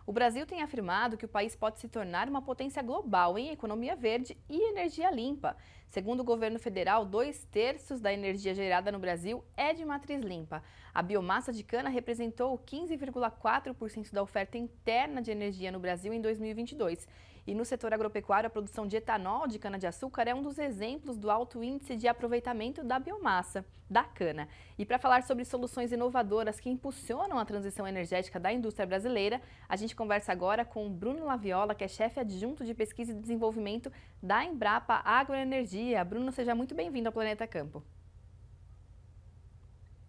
O Brasil tem afirmado que o país pode se tornar uma potência global em economia verde e energia limpa. Segundo o governo federal, 2/3 da energia gerada no Brasil é de matriz limpa. A biomassa de cana representou 15,4% da oferta interna de energia no Brasil em 2022. E no setor agropecuário, a produção de etanol de cana-de-açúcar é um dos exemplos do alto índice de aproveitamento da biomassa da cana. E para falar sobre soluções inovadoras que impulsionam a transição energética da indústria brasileira, a gente conversa agora com o Bruno Laviola, que é chefe adjunto de pesquisa e desenvolvimento da Embrapa Agroenergia. Bruno, seja muito bem-vindo ao Planeta Campo.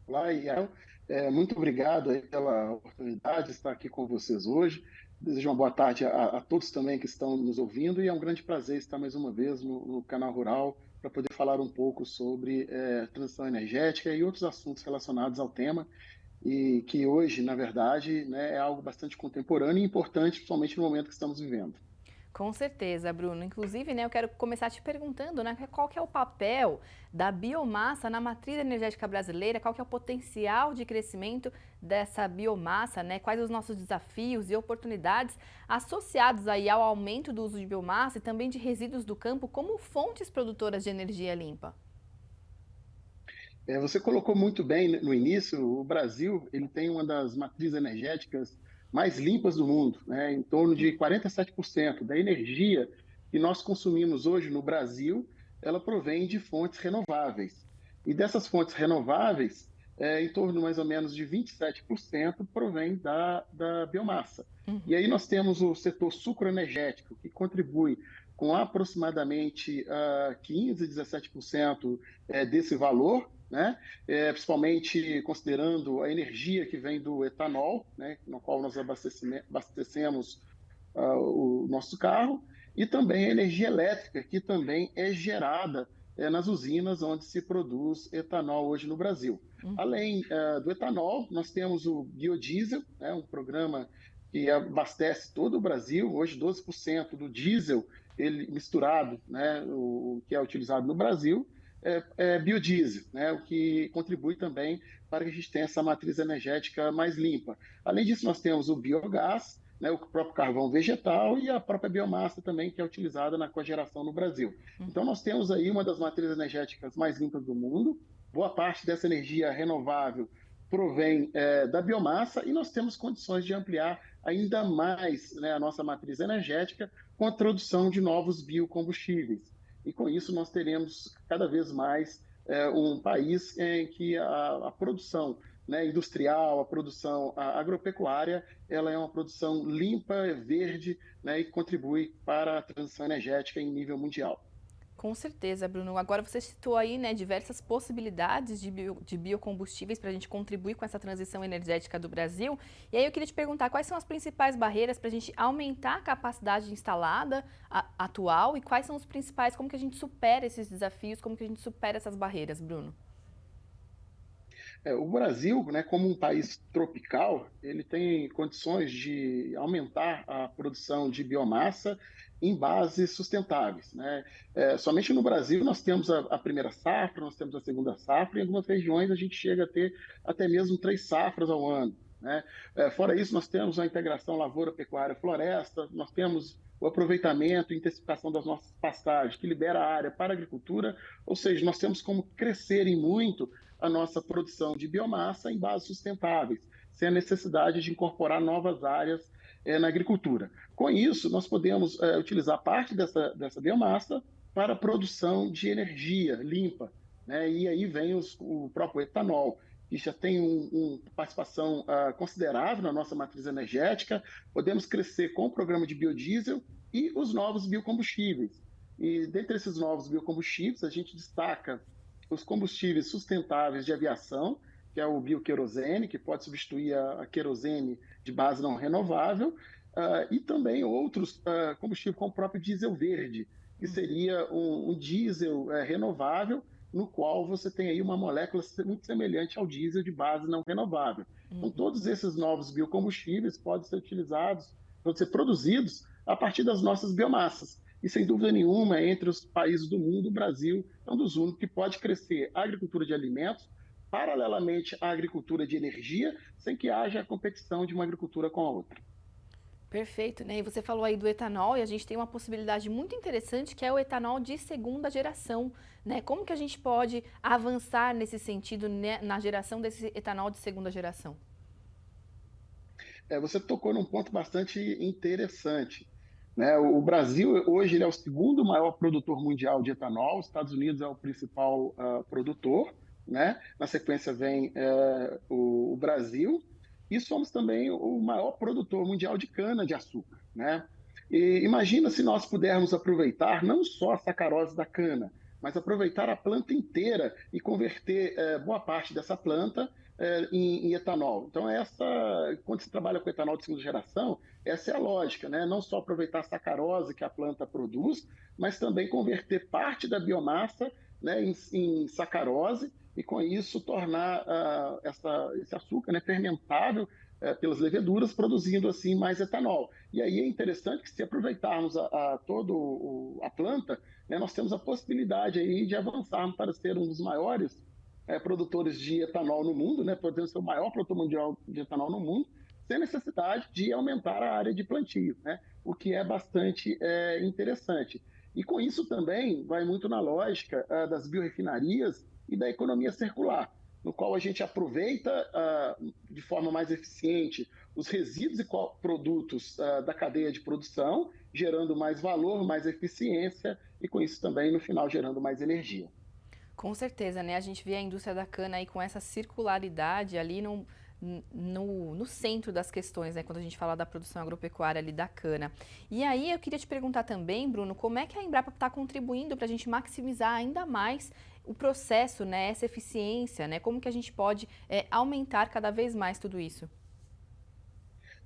Olá, Ian. Muito obrigado aí pela oportunidade de estar aqui com vocês hoje. Desejo uma boa tarde a todos também que estão nos ouvindo e é um grande prazer estar mais uma vez no Canal Rural para poder falar um pouco sobre transição energética e outros assuntos relacionados ao tema e que hoje, na verdade, né, é algo bastante contemporâneo e importante, principalmente no momento que estamos vivendo. Com certeza, Bruno. Inclusive, eu quero começar te perguntando, qual que é o papel da biomassa na matriz energética brasileira, qual que é o potencial de crescimento dessa biomassa, quais os nossos desafios e oportunidades associados aí ao aumento do uso de biomassa e também de resíduos do campo como fontes produtoras de energia limpa. Você colocou muito bem no início, o Brasil ele tem uma das matrizes energéticas mais limpas do mundo, né? Em torno de 47% da energia que nós consumimos hoje no Brasil, ela provém de fontes renováveis. E dessas fontes renováveis, em torno mais ou menos de 27% provém da biomassa. E aí nós temos o setor sucroenergético, que contribui com aproximadamente 15, 17% desse valor, né? Principalmente considerando a energia que vem do etanol, né? No qual nós abastecemos o nosso carro, e também a energia elétrica, que também é gerada nas usinas onde se produz etanol hoje no Brasil. Além do etanol, nós temos o biodiesel, né? Um programa que abastece todo o Brasil. Hoje, 12% do diesel ele misturado, né? O que é utilizado no Brasil, é biodiesel, né? O que contribui também para que a gente tenha essa matriz energética mais limpa. Além disso, nós temos o biogás, né, o próprio carvão vegetal e a própria biomassa também, que é utilizada na cogeração no Brasil. Então, nós temos aí uma das matrizes energéticas mais limpas do mundo. Boa parte dessa energia renovável provém da biomassa e nós temos condições de ampliar ainda mais, né, a nossa matriz energética com a introdução de novos biocombustíveis. E com isso nós teremos cada vez mais um país em que a produção, né, industrial, a produção agropecuária, ela é uma produção limpa, verde, né, e contribui para a transição energética em nível mundial. Com certeza, Bruno. Agora você citou aí, diversas possibilidades de biocombustíveis para a gente contribuir com essa transição energética do Brasil. E aí eu queria te perguntar quais são as principais barreiras para a gente aumentar a capacidade instalada atual e quais são os principais, como que a gente supera esses desafios, como que a gente supera essas barreiras, Bruno? O Brasil, né, como um país tropical, ele tem condições de aumentar a produção de biomassa em bases sustentáveis, né? Somente no Brasil nós temos a primeira safra, nós temos a segunda safra, e em algumas regiões a gente chega a ter até mesmo 3 safras ao ano, né? Fora isso, nós temos a integração lavoura, pecuária, floresta, nós temos o aproveitamento e intensificação das nossas pastagens, que libera a área para a agricultura, ou seja, nós temos como crescer em muito a nossa produção de biomassa em bases sustentáveis, sem a necessidade de incorporar novas áreas na agricultura. Com isso, nós podemos utilizar parte dessa biomassa para a produção de energia limpa, né? E aí vem o próprio etanol, que já tem uma participação considerável na nossa matriz energética. Podemos crescer com o programa de biodiesel e os novos biocombustíveis. E dentre esses novos biocombustíveis, a gente destaca os combustíveis sustentáveis de aviação, que é o bioquerosene, que pode substituir a querosene de base não renovável, e também outros combustíveis, como o próprio diesel verde, que seria um diesel renovável, no qual você tem aí uma molécula muito semelhante ao diesel de base não renovável. Então, todos esses novos biocombustíveis podem ser utilizados, podem ser produzidos a partir das nossas biomassas. E, sem dúvida nenhuma, entre os países do mundo, o Brasil é um dos únicos que pode crescer a agricultura de alimentos paralelamente à agricultura de energia, sem que haja a competição de uma agricultura com a outra. Perfeito, né? E você falou aí do etanol e a gente tem uma possibilidade muito interessante que é o etanol de segunda geração, né? Como que a gente pode avançar nesse sentido, né, na geração desse etanol de segunda geração? Você tocou num ponto bastante interessante, né? O Brasil hoje ele é o segundo maior produtor mundial de etanol, os Estados Unidos é o principal produtor, né? Na sequência vem o Brasil e somos também o maior produtor mundial de cana-de-açúcar, né? E imagina se nós pudermos aproveitar não só a sacarose da cana, mas aproveitar a planta inteira e converter boa parte dessa planta em etanol. Então, quando se trabalha com etanol de segunda geração, essa é a lógica, né? Não só aproveitar a sacarose que a planta produz, mas também converter parte da biomassa, né, em sacarose e, com isso, tornar esse açúcar, né, fermentável pelas leveduras, produzindo assim mais etanol. E aí é interessante que, se aproveitarmos toda a planta, né, nós temos a possibilidade aí de avançarmos para ser um dos maiores produtores de etanol no mundo, né, podendo ser o maior produtor mundial de etanol no mundo, sem necessidade de aumentar a área de plantio, né, o que é bastante interessante. E com isso também vai muito na lógica das biorefinarias e da economia circular, no qual a gente aproveita de forma mais eficiente os resíduos e produtos da cadeia de produção, gerando mais valor, mais eficiência e com isso também no final gerando mais energia. Com certeza, né? A gente vê a indústria da cana aí com essa circularidade ali no centro das questões, né? Quando a gente fala da produção agropecuária ali da cana. E aí eu queria te perguntar também, Bruno, como é que a Embrapa está contribuindo para a gente maximizar ainda mais o processo, né? Essa eficiência, né? Como que a gente pode aumentar cada vez mais tudo isso?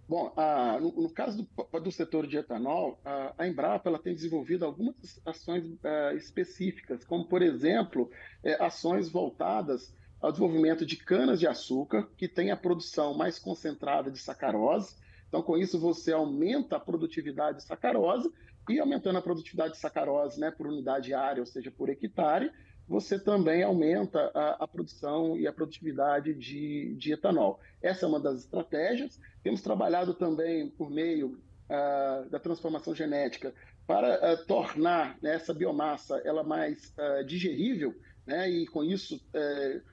Bom, no caso do setor de etanol, a Embrapa ela tem desenvolvido algumas ações específicas, como, por exemplo, ações voltadas ao desenvolvimento de canas-de-açúcar, que tem a produção mais concentrada de sacarose. Então, com isso, você aumenta a produtividade de sacarose e, aumentando a produtividade de sacarose, né, por unidade área, ou seja, por hectare, você também aumenta a produção e a produtividade de etanol. Essa é uma das estratégias. Temos trabalhado também por meio da transformação genética para tornar, né, essa biomassa ela mais digerível, né, e com isso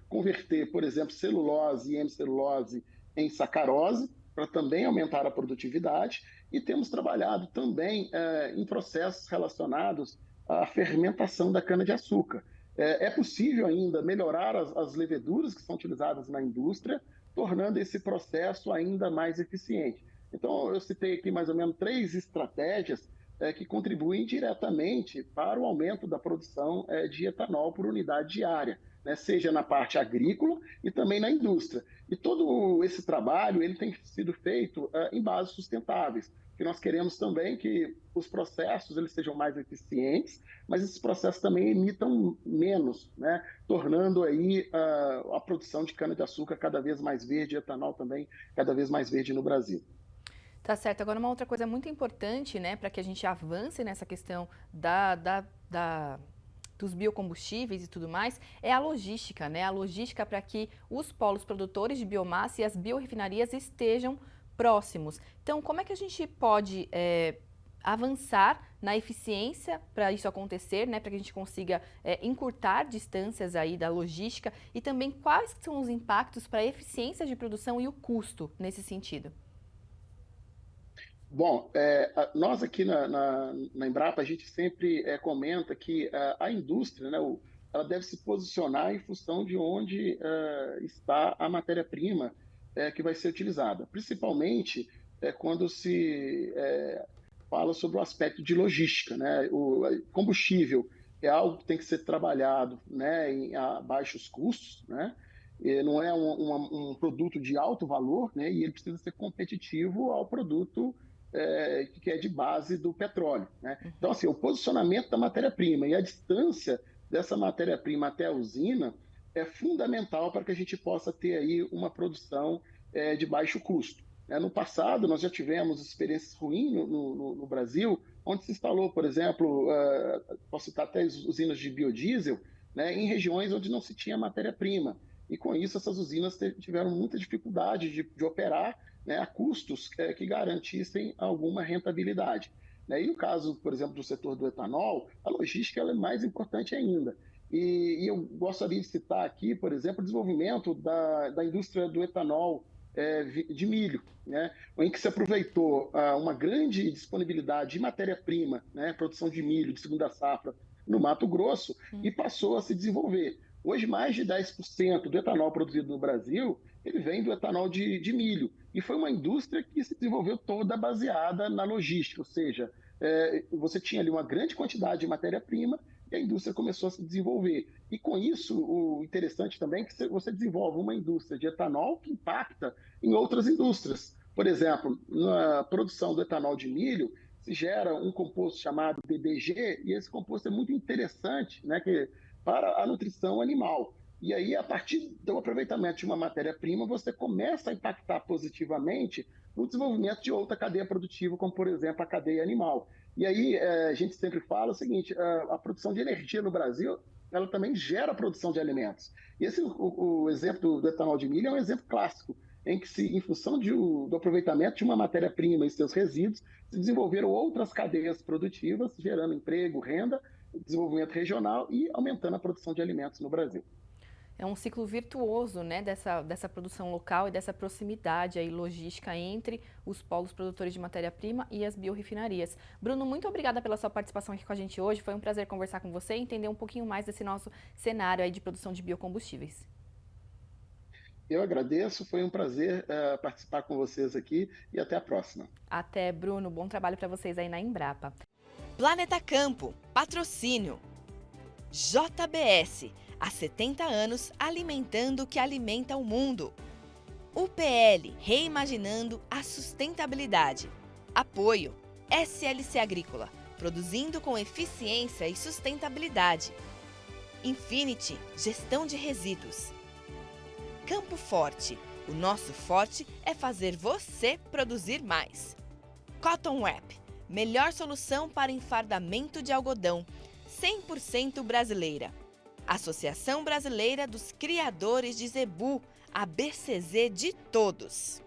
converter, por exemplo, celulose e hemicelulose em sacarose, para também aumentar a produtividade. E temos trabalhado também em processos relacionados à fermentação da cana-de-açúcar. É possível ainda melhorar as leveduras que são utilizadas na indústria, tornando esse processo ainda mais eficiente. Então, eu citei aqui mais ou menos 3 estratégias que contribuem diretamente para o aumento da produção de etanol por unidade diária, né, seja na parte agrícola e também na indústria. E todo esse trabalho ele tem sido feito em bases sustentáveis, que nós queremos também que os processos eles sejam mais eficientes, mas esses processos também emitam menos, né, tornando aí a produção de cana-de-açúcar cada vez mais verde, etanol também cada vez mais verde no Brasil. Tá certo. Agora, uma outra coisa muito importante, né, para que a gente avance nessa questão da dos biocombustíveis e tudo mais, é a logística, né? A logística para que os polos produtores de biomassa e as biorefinarias estejam próximos. Então, como é que a gente pode avançar na eficiência para isso acontecer, né? Para que a gente consiga encurtar distâncias aí da logística e também quais são os impactos para a eficiência de produção e o custo nesse sentido? Bom, nós aqui na Embrapa, a gente sempre comenta que a indústria, né, ela deve se posicionar em função de onde está a matéria-prima que vai ser utilizada, principalmente quando se fala sobre o aspecto de logística, né? O combustível é algo que tem que ser trabalhado, né, a baixos custos, né? E não é um produto de alto valor, né? E ele precisa ser competitivo ao produto que é de base do petróleo, né? Então, assim, o posicionamento da matéria-prima e a distância dessa matéria-prima até a usina é fundamental para que a gente possa ter aí uma produção de baixo custo. No passado, nós já tivemos experiências ruins no Brasil, onde se instalou, por exemplo, posso citar até usinas de biodiesel, né, em regiões onde não se tinha matéria-prima. E com isso, essas usinas tiveram muita dificuldade de operar, né, a custos que garantissem alguma rentabilidade. Né? E no caso, por exemplo, do setor do etanol, a logística ela é mais importante ainda. E eu gostaria de citar aqui, por exemplo, o desenvolvimento da indústria do etanol de milho, né, em que se aproveitou uma grande disponibilidade de matéria-prima, né, produção de milho de segunda safra no Mato Grosso, e passou a se desenvolver. Hoje, mais de 10% do etanol produzido no Brasil, ele vem do etanol de milho. E foi uma indústria que se desenvolveu toda baseada na logística, ou seja, você tinha ali uma grande quantidade de matéria-prima e a indústria começou a se desenvolver. E com isso, o interessante também é que você desenvolve uma indústria de etanol que impacta em outras indústrias. Por exemplo, na produção do etanol de milho, se gera um composto chamado DDG, e esse composto é muito interessante, né, para a nutrição animal. E aí, a partir do aproveitamento de uma matéria-prima, você começa a impactar positivamente no desenvolvimento de outra cadeia produtiva, como, por exemplo, a cadeia animal. E aí, a gente sempre fala o seguinte, a produção de energia no Brasil, ela também gera a produção de alimentos. E esse, o exemplo do etanol de milho é um exemplo clássico, em que, em função do aproveitamento de uma matéria-prima e seus resíduos, se desenvolveram outras cadeias produtivas, gerando emprego, renda, desenvolvimento regional e aumentando a produção de alimentos no Brasil. É um ciclo virtuoso, né, dessa produção local e dessa proximidade aí, logística entre os polos produtores de matéria-prima e as biorrefinarias. Bruno, muito obrigada pela sua participação aqui com a gente hoje. Foi um prazer conversar com você e entender um pouquinho mais desse nosso cenário aí de produção de biocombustíveis. Eu agradeço, foi um prazer participar com vocês aqui e até a próxima. Até, Bruno. Bom trabalho para vocês aí na Embrapa. Planeta Campo, patrocínio. JBS, há 70 anos alimentando o que alimenta o mundo. UPL, reimaginando a sustentabilidade. Apoio, SLC Agrícola, produzindo com eficiência e sustentabilidade. Infinity, gestão de resíduos. Campo Forte, o nosso forte é fazer você produzir mais. Cotton Wrap, melhor solução para enfardamento de algodão, 100% brasileira. Associação Brasileira dos Criadores de Zebu, a BCZ de todos.